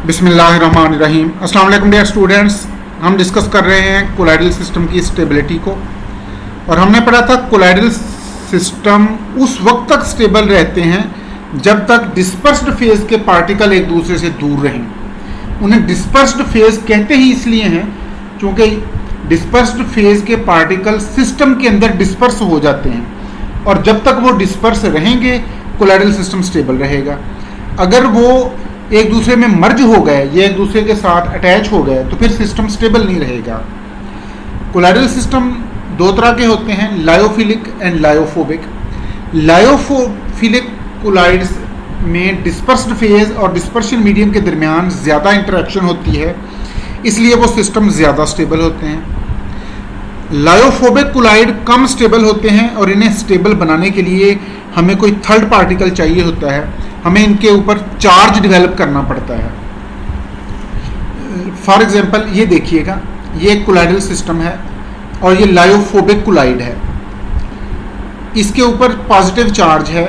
बिस्मिल्लाहिर्रहमानिर्रहीम। अस्सलाम वालेकुम डियर स्टूडेंट्स। हम डिस्कस कर रहे हैं कोलाइडल सिस्टम की स्टेबिलिटी को, और हमने पढ़ा था कोलाइडल सिस्टम उस वक्त तक स्टेबल रहते हैं जब तक डिस्पर्स्ड फेज के पार्टिकल एक दूसरे से दूर रहें। उन्हें डिस्पर्स्ड फेज कहते ही इसलिए हैं क्योंकि डिस्पर्स्ड फेज के पार्टिकल सिस्टम के अंदर डिस्पर्स हो जाते हैं, और जब तक वो डिस्पर्स रहेंगे कोलाइडल सिस्टम स्टेबल रहेगा। अगर वो एक दूसरे में मर्ज हो गए या एक दूसरे के साथ अटैच हो गए तो फिर सिस्टम स्टेबल नहीं रहेगा। कोलाइडल सिस्टम दो तरह के होते हैं, lyophilic and lyophobic. Lyophilic colloids में डिस्पर्स्ड फेज और डिस्पर्शन मीडियम के दरमियान ज़्यादा इंटरेक्शन होती है, इसलिए वो सिस्टम ज़्यादा स्टेबल होते हैं। लायोफोबिक कोलाइड कम स्टेबल होते हैं, और इन्हें स्टेबल बनाने के लिए हमें कोई थर्ड पार्टिकल चाहिए होता है, हमें इनके ऊपर चार्ज डेवलप करना पड़ता है। फॉर एग्जांपल ये देखिएगा, ये एक कोलाइडल सिस्टम है और ये लायोफोबिक कोलाइड है। इसके ऊपर पॉजिटिव चार्ज है।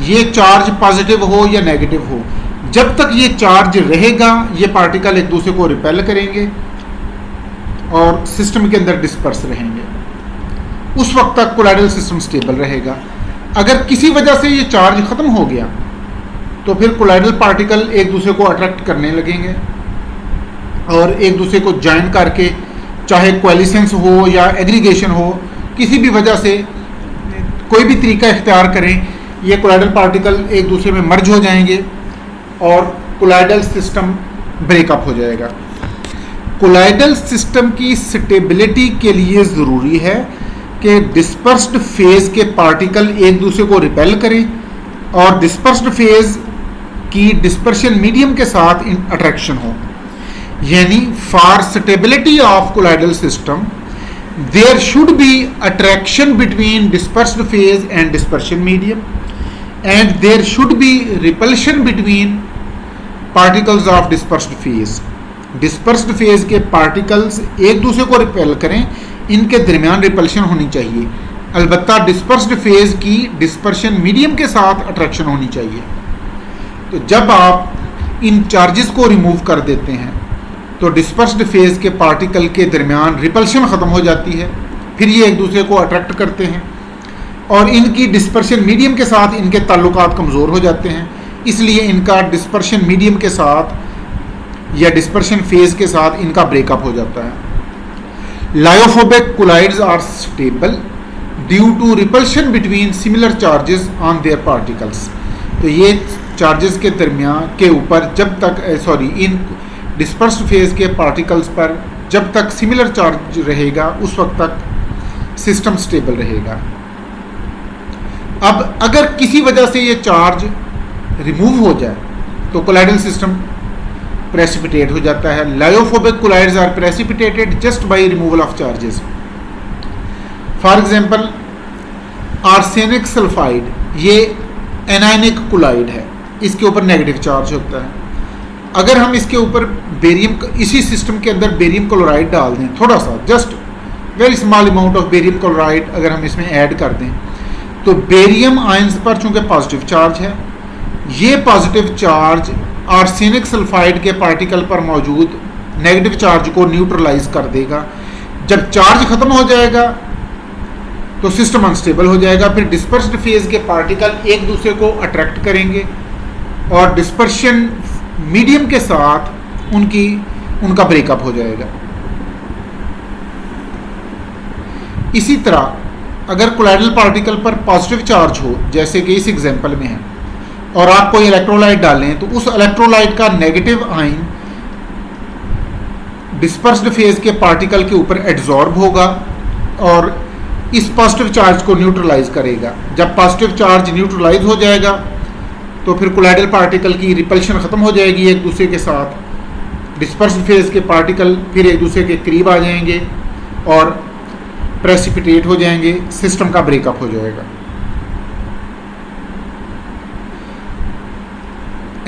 ये चार्ज पॉजिटिव हो या नेगेटिव हो, जब तक ये चार्ज रहेगा ये पार्टिकल एक दूसरे को रिपेल करेंगे और सिस्टम के अंदर डिस्पर्स रहेंगे। उस वक्त तक कोलाइडल सिस्टम स्टेबल रहेगा। अगर किसी वजह से ये चार्ज खत्म हो गया तो फिर कोलाइडल पार्टिकल एक दूसरे को अट्रैक्ट करने लगेंगे और एक दूसरे को ज्वाइन करके, चाहे कोएलिशंस हो या एग्रीगेशन हो, किसी भी वजह से कोई भी तरीका इख्तियार करें, ये कोलाइडल पार्टिकल एक दूसरे में मर्ज हो जाएंगे और कोलाइडल सिस्टम ब्रेकअप हो जाएगा। कोलाइडल सिस्टम की स्टेबिलिटी के लिए ज़रूरी है कि डिस्पर्स्ड फेज के पार्टिकल एक दूसरे को रिपेल करें और डिस्पर्स्ड फेज की डिस्पर्शन मीडियम के साथ अट्रैक्शन हो। यानी for stability of colloidal system there should be attraction between dispersed phase and dispersion medium, and there should be repulsion between particles of dispersed phase. Dispersed phase के particles एक दूसरे को repel करें, इनके दरमियान रिपल्शन होनी चाहिए। अलबत्ता डिस्पर्स्ड फेज की डिस्पर्शन मीडियम के साथ अट्रैक्शन होनी चाहिए। तो जब आप इन चार्जेस को रिमूव कर देते हैं तो डिस्पर्स्ड फेज के पार्टिकल के दरमियान रिपल्शन ख़त्म हो जाती है, फिर ये एक दूसरे को अट्रैक्ट करते हैं और इनकी डिस्पर्शन मीडियम के साथ इनके ताल्लुकात कमज़ोर हो जाते हैं, इसलिए इनका डिस्पर्शन मीडियम के साथ या डिस्पर्शन फेज के साथ इनका ब्रेकअप हो जाता है। Lyophobic colloids are stable due to repulsion between similar charges on their particles. तो ये चार्जेस के दरमियान के ऊपर जब तक इन डिस्पर्स्ड फेज के पार्टिकल्स पर जब तक सिमिलर चार्ज रहेगा उस वक्त तक सिस्टम स्टेबल रहेगा। अब अगर किसी वजह से ये चार्ज रिमूव हो जाए तो कोलाइडल सिस्टम प्रेसिपिटेट हो जाता है। Lyophobic colloids are precipitated just by removal of charges. For example arsenic sulphide, ये एनायनिक कोलाइड है, इसके ऊपर नेगेटिव चार्ज होता है। अगर हम इसके ऊपर बेरियम, इसी सिस्टम के अंदर बेरियम क्लोराइड डाल दें, थोड़ा सा just very small amount of barium chloride अगर हम इसमें ऐड कर दें, तो बेरियम आयंस पर चूंकि पॉजिटिव चार्ज है, ये पॉजिटिव चार्ज आर्सेनिक सल्फाइड के पार्टिकल पर मौजूद नेगेटिव चार्ज को न्यूट्रलाइज कर देगा। जब चार्ज खत्म हो जाएगा तो सिस्टम अनस्टेबल हो जाएगा। फिर डिस्पर्स्ड फेज के पार्टिकल एक दूसरे को अट्रैक्ट करेंगे और डिस्पर्शन मीडियम के साथ उनका ब्रेकअप हो जाएगा। इसी तरह अगर कोलाइडल पार्टिकल पर पॉजिटिव चार्ज हो, जैसे कि इस एग्जांपल में है, और आप कोई इलेक्ट्रोलाइट डालें तो उस इलेक्ट्रोलाइट का नेगेटिव आयन डिस्पर्स्ड फेज के पार्टिकल के ऊपर एड्सॉर्ब होगा और इस पॉजिटिव चार्ज को न्यूट्रलाइज करेगा। जब पॉजिटिव चार्ज न्यूट्रलाइज हो जाएगा तो फिर कोलाइडल पार्टिकल की रिपल्शन ख़त्म हो जाएगी एक दूसरे के साथ। डिस्पर्स्ड फेज के पार्टिकल फिर एक दूसरे के करीब आ जाएंगे और प्रेसिपिटेट हो जाएंगे, सिस्टम का ब्रेकअप हो जाएगा।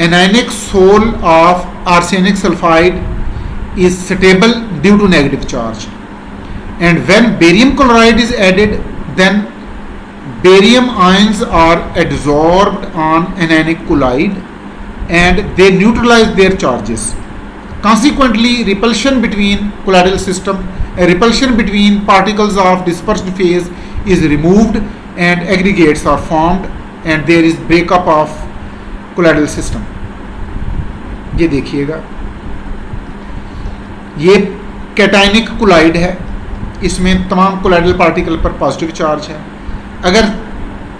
Anionic sol of arsenic sulphide is stable due to negative charge, and when barium chloride is added, then barium ions are adsorbed on anionic colloid and they neutralize their charges. Consequently, repulsion between particles of dispersed phase is removed and aggregates are formed and there is breakup of colloidal system. ये देखिएगा, ये cationic collide है, इसमें तमाम colloidal particle पर positive charge है. अगर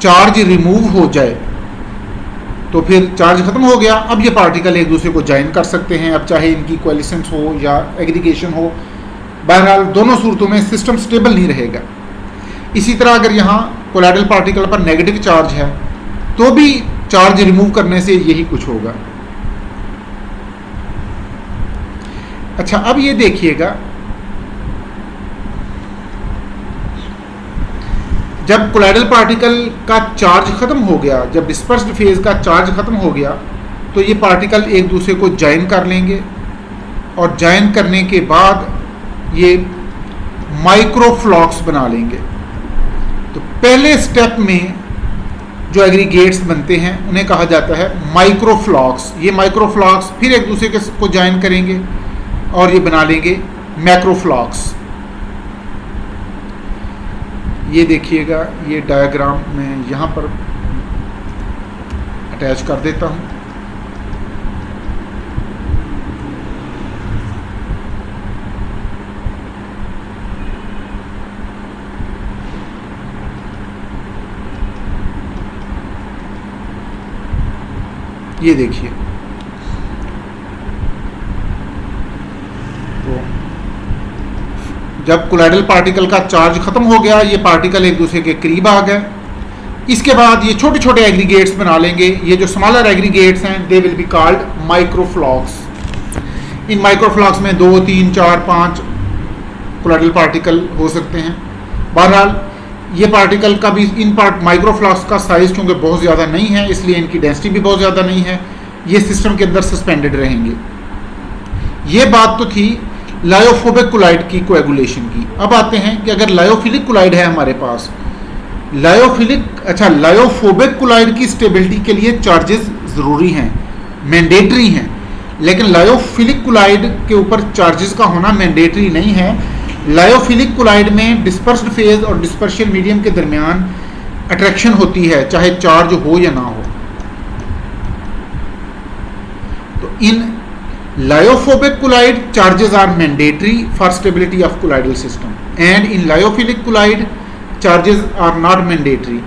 charge remove हो जाए तो फिर चार्ज खत्म हो गया. अब ये पार्टिकल एक दूसरे को ज्वाइन कर सकते हैं, अब चाहे इनकी कोएलिसेंस हो या एग्रीगेशन हो. बहरहाल दोनों सूरतों में सिस्टम स्टेबल नहीं रहेगा. इसी तरह अगर यहाँ कोलाइडल पार्टिकल पर नेगेटिव चार्ज है तो भी चार्ज रिमूव करने से यही कुछ होगा. अच्छा, अब ये देखिएगा, जब कोलाइडल पार्टिकल का चार्ज खत्म हो गया, जब डिस्पर्स्ड फेज का चार्ज खत्म हो गया, तो ये पार्टिकल एक दूसरे को ज्वाइन कर लेंगे और ज्वाइन करने के बाद ये माइक्रोफ्लॉक्स बना लेंगे. तो पहले स्टेप में जो एग्रीगेट्स बनते हैं उन्हें कहा जाता है माइक्रोफ्लॉक्स. ये माइक्रोफ्लॉक्स फिर एक दूसरे को ज्वाइन करेंगे और ये बना लेंगे मैक्रोफ्लॉक्स. ये देखिएगा, ये डायग्राम मैं यहाँ पर अटैच कर देता हूँ. ये देखिए, तो जब कोलाइडल पार्टिकल का चार्ज खत्म हो गया, ये पार्टिकल एक दूसरे के करीब आ गए. इसके बाद ये छोटे छोटे एग्रीगेट्स बना लेंगे. ये जो स्मॉलर एग्रीगेट्स हैं दे विल बी कॉल्ड माइक्रोफ्लॉक्स. इन माइक्रोफ्लॉक्स में 2, 3, 4, 5 कोलाइडल पार्टिकल हो सकते हैं. बहरहाल ये पार्टिकल का भी, इन माइक्रोफ्लॉक्स का साइज क्योंकि बहुत ज़्यादा नहीं है इसलिए इनकी डेंसिटी भी बहुत ज़्यादा नहीं है. ये सिस्टम के अंदर सस्पेंडेड रहेंगे. ये बात तो थी लायोफोबिक कोलाइड की कोएगुलेशन की. अब आते हैं कि अगर लायोफिलिक कोलाइड है हमारे पास, लायोफोबिक कोलाइड की स्टेबिलिटी के लिए चार्जेस ज़रूरी हैं, मैंडेटरी हैं. लेकिन लायोफिलिक कोलाइड के ऊपर चार्जेस का होना मैंडेटरी नहीं है. लायोफिलिक कोलाइड में डिस्पर्स्ड फेज और डिस्पर्शन मीडियम के दरमियान अट्रैक्शन होती है, चाहे चार्ज हो या ना हो. तो in lyophobic colloid charges are mandatory for stability of colloidal system and in lyophilic colloid charges are not mandatory.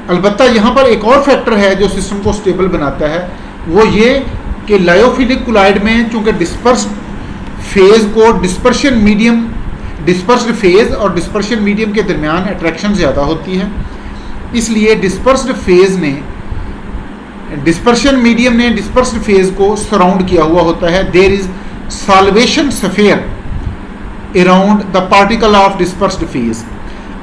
अलबत्ता यहाँ पर एक और फैक्टर है जो सिस्टम को स्टेबल बनाता है, वो ये कि लायोफिलिक कोलाइड में चूंकि डिस्पर्स्ड फेज और डिस्पर्शन मीडियम के दरमियान अट्रैक्शन ज़्यादा होती है, इसलिए डिस्पर्शन मीडियम ने डिस्पर्स्ड फेज को सराउंड किया हुआ होता है. There is solvation sphere around the particle of dispersed phase.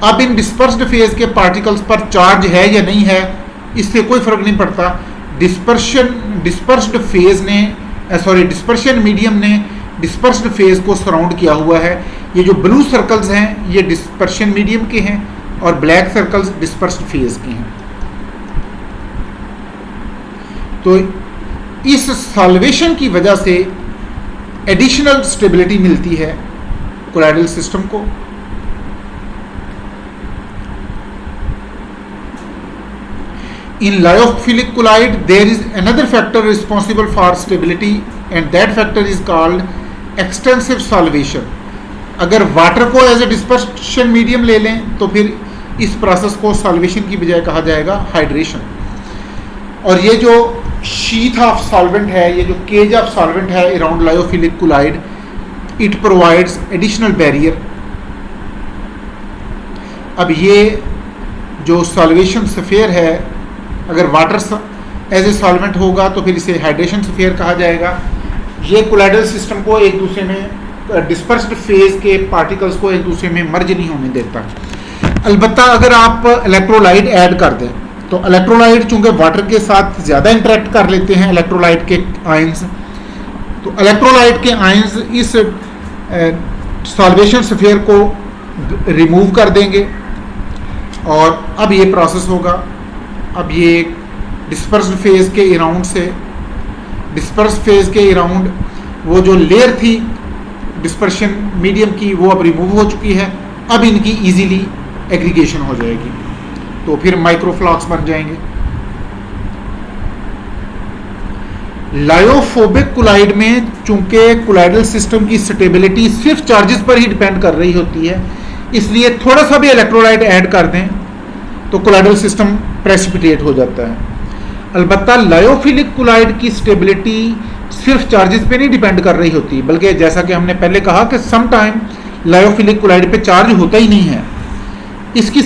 अब इन डिस्पर्स्ड फेज के पार्टिकल्स पर चार्ज है या नहीं है इससे कोई फर्क नहीं पड़ता. डिस्पर्शन मीडियम ने डिस्पर्स्ड फेज को सराउंड किया हुआ है. ये जो ब्लू सर्कल्स हैं ये डिस्पर्शन मीडियम के हैं और ब्लैक सर्कल्स डिस्पर्स्ड फेज के हैं. तो इस सॉल्वेशन की वजह से एडिशनल स्टेबिलिटी मिलती है कोलाइडल सिस्टम को. In lyophilic colloid, there is another factor responsible for stability and that factor is called extensive solvation. अगर वाटर को एज ए डिस्पर्शन मीडियम ले लें तो फिर इस प्रोसेस को सॉल्वेशन की बजाय कहा जाएगा हाइड्रेशन. और ये जो शीथ ऑफ सॉल्वेंट है, ये जो केज ऑफ सॉल्वेंट है around lyophilic colloid, it provides additional barrier. अब ये जो सॉल्वेशन स्फीयर है, अगर वाटर एज ए सॉल्वेंट होगा तो फिर इसे हाइड्रेशन स्फीयर कहा जाएगा. ये कोलाइडल सिस्टम को एक दूसरे में डिस्पर्स्ड फेज के पार्टिकल्स को एक दूसरे में मर्ज नहीं होने देता. अलबत्ता अगर आप इलेक्ट्रोलाइट ऐड कर दें तो इलेक्ट्रोलाइट चूंकि वाटर के साथ ज़्यादा इंटरेक्ट कर लेते हैं इलेक्ट्रोलाइट के आयंस, तो इलेक्ट्रोलाइट के आयंस इस सॉल्वेशन स्फीयर को रिमूव कर देंगे और अब ये प्रोसेस होगा. अब ये डिस्पर्स्ड फेज के अराउंड वो जो लेयर थी डिस्पर्शन मीडियम की वो अब रिमूव हो चुकी है, अब इनकी इजीली एग्रीगेशन हो जाएगी, तो फिर माइक्रोफ्लॉक्स बन जाएंगे। लायोफोबिक कुलाइड में चूंकि कुलाइडल सिस्टम की स्टेबिलिटी सिर्फ चार्जेस पर ही डिपेंड कर रही होती है, इसलिए थोड़ा सा भी इलेक्ट्रोलाइट ऐड कर दें तो कुलाइडल सिस्टम प्रेसिपिटेट हो जाता है। अलबत्ता लायोफिलिक कुलाइड की स्टेबिलिटी सिर्फ चार्जेस पे नहीं डिपेंड कर रही होती, बल्कि जैसा कि हमने पहले कहा कि सम टाइम लायोफिलिक कुलाइड पे चार्ज होता ही नहीं है। इसकी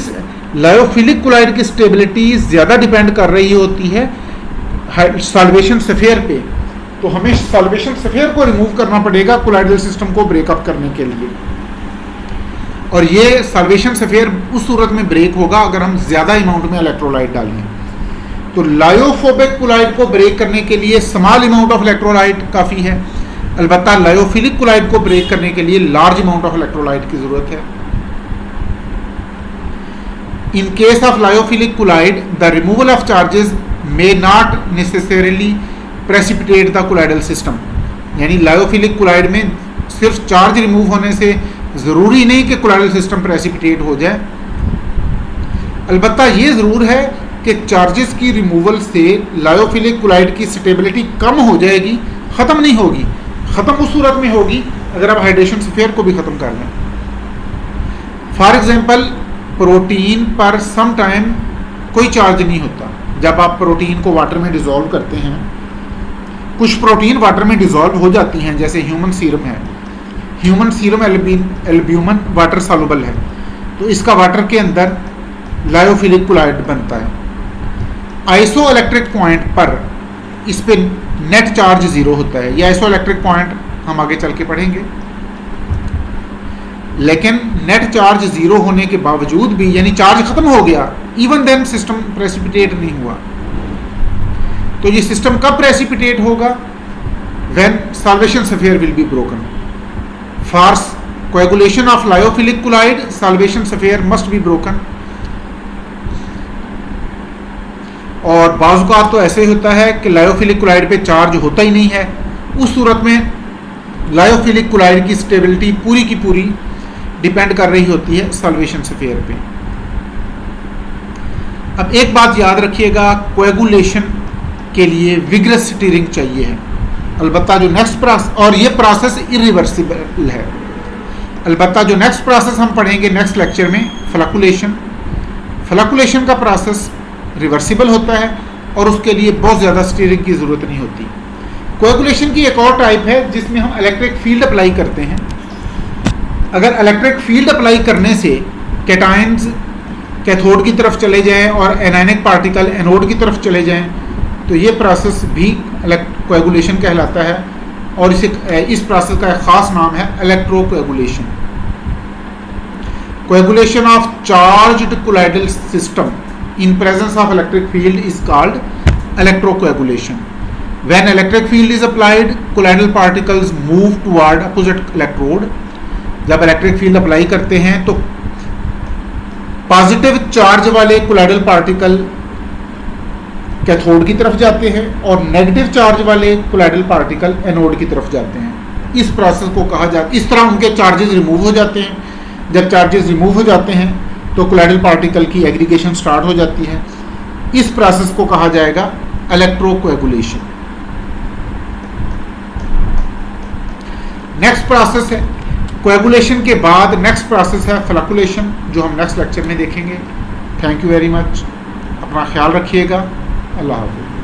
लायोफिलिक कुलाइड की स्टेबिलिटी ज़्यादा डिपेंड कर रही होती है सॉल्वेशन स्फीयर पे, तो हमें सॉल्वेशन स्फीयर को रिमूव करना पड़ेगा कुलाइडल सिस्टम को ब्रेकअप करने के लिए, और ये सॉल्वेशन स्फीयर उस सूरत में ब्रेक होगा अगर हम ज़्यादा अमाउंट में इलेक्ट्रोलाइट डालें। तो लायोफोबिक कुलाइड को ब्रेक करने के लिए स्मॉल अमाउंट ऑफ इलेक्ट्रोलाइट काफ़ी है, अलबत्ता लायोफिलिक कुलाइड को ब्रेक करने के लिए लार्ज अमाउंट ऑफ इलेक्ट्रोलाइट की ज़रूरत है। In case of lyophilic colloid the removal of charges may not necessarily precipitate the colloidal system, यानी लायोफिलिक कुलाइड में सिर्फ चार्ज रिमूव होने से ज़रूरी नहीं कि कोलाइडल सिस्टम प्रेसिपिटेट हो जाए। अलबत्ता ये ज़रूर है कि चार्जेस की रिमूवल से लायोफिलिक कुलाइड की स्टेबिलिटी कम हो जाएगी, ख़त्म नहीं होगी। ख़त्म उस सूरत में होगी अगर आप हाइड्रेशन स्फीयर को भी ख़त्म कर लें। फॉर एग्जांपल प्रोटीन पर सम टाइम कोई चार्ज नहीं होता। जब आप प्रोटीन को वाटर में डिज़ोल्व करते हैं, कुछ प्रोटीन वाटर में डिज़ोल्व हो जाती हैं, जैसे ह्यूमन सीरम है। Human serum albumin water soluble है, तो इसका वाटर के अंदर लायोफिलिक कुलाइड बनता है। आइसो इलेक्ट्रिक पॉइंट पर इस पे नेट चार्ज ज़ीरो होता है। ये आइसो इलेक्ट्रिक पॉइंट हम आगे चल के पढ़ेंगे, लेकिन नेट चार्ज ज़ीरो होने के बावजूद भी, यानी चार्ज ख़त्म हो गया, इवन देन सिस्टम प्रेसिपिटेट नहीं हुआ। तो ये सिस्टम कब प्रेसिपिटेट होगा? When solvation sphere will be broken. For coagulation of lyophilic colloid solvation sphere must be broken. और बाज़ औक़ात तो ऐसे होता है कि लायोफिलिक कुलाइड पे चार्ज होता ही नहीं है, उस सूरत में लायोफिलिक कुलाइड की स्टेबिलिटी पूरी की पूरी डिपेंड कर रही होती है सॉल्वेशन स्फीयर पे। अब एक बात याद रखिएगा, कोएगुलेशन के लिए विग्रस स्टीयरिंग चाहिए है। अलबत्ता जो नेक्स्ट प्रोसेस, और ये प्रोसेस इरिवर्सिबल है, अलबत्ता जो नेक्स्ट प्रोसेस हम पढ़ेंगे नेक्स्ट लेक्चर में, फ्लक्कुलेशन। फ्लक्कुलेशन का प्रोसेस रिवर्सिबल होता है और उसके लिए बहुत ज़्यादा स्टीयरिंग की ज़रूरत नहीं होती। कोएगुलेशन की एक और टाइप है जिसमें हम इलेक्ट्रिक फील्ड अप्लाई करते हैं। अगर इलेक्ट्रिक फील्ड अप्लाई करने से कैटायंस कैथोड की तरफ चले जाएं और एनायनिक पार्टिकल एनोड की तरफ चले जाएं, तो ये प्रोसेस भी कोएगुलेशन कहलाता है, और इस प्रोसेस का एक ख़ास नाम है electrocoagulation. Coagulation of charged colloidal system in presence of electric field is called electrocoagulation. When electric field is applied, colloidal particles move toward opposite electrode. जब इलेक्ट्रिक फील्ड अप्लाई करते हैं तो पॉजिटिव चार्ज वाले कोलाइडल पार्टिकल कैथोड की तरफ जाते हैं और नेगेटिव चार्ज वाले कोलाइडल पार्टिकल एनोड की तरफ जाते हैं। इस प्रोसेस को कहा जाता, इस तरह उनके चार्जेस रिमूव हो जाते हैं। जब चार्जेस रिमूव हो जाते हैं तो कोलाइडल पार्टिकल की एग्रीगेशन स्टार्ट हो जाती है। इस प्रोसेस को कहा जाएगा इलेक्ट्रोकोएगुलेशन। नेक्स्ट प्रोसेस है कोएगुलेशन के बाद, नेक्स्ट प्रोसेस है फ्लक्कुलेशन, जो हम नेक्स्ट लेक्चर में देखेंगे। थैंक यू वेरी मच, अपना ख्याल रखिएगा। अल्लाह हाफ़िज़।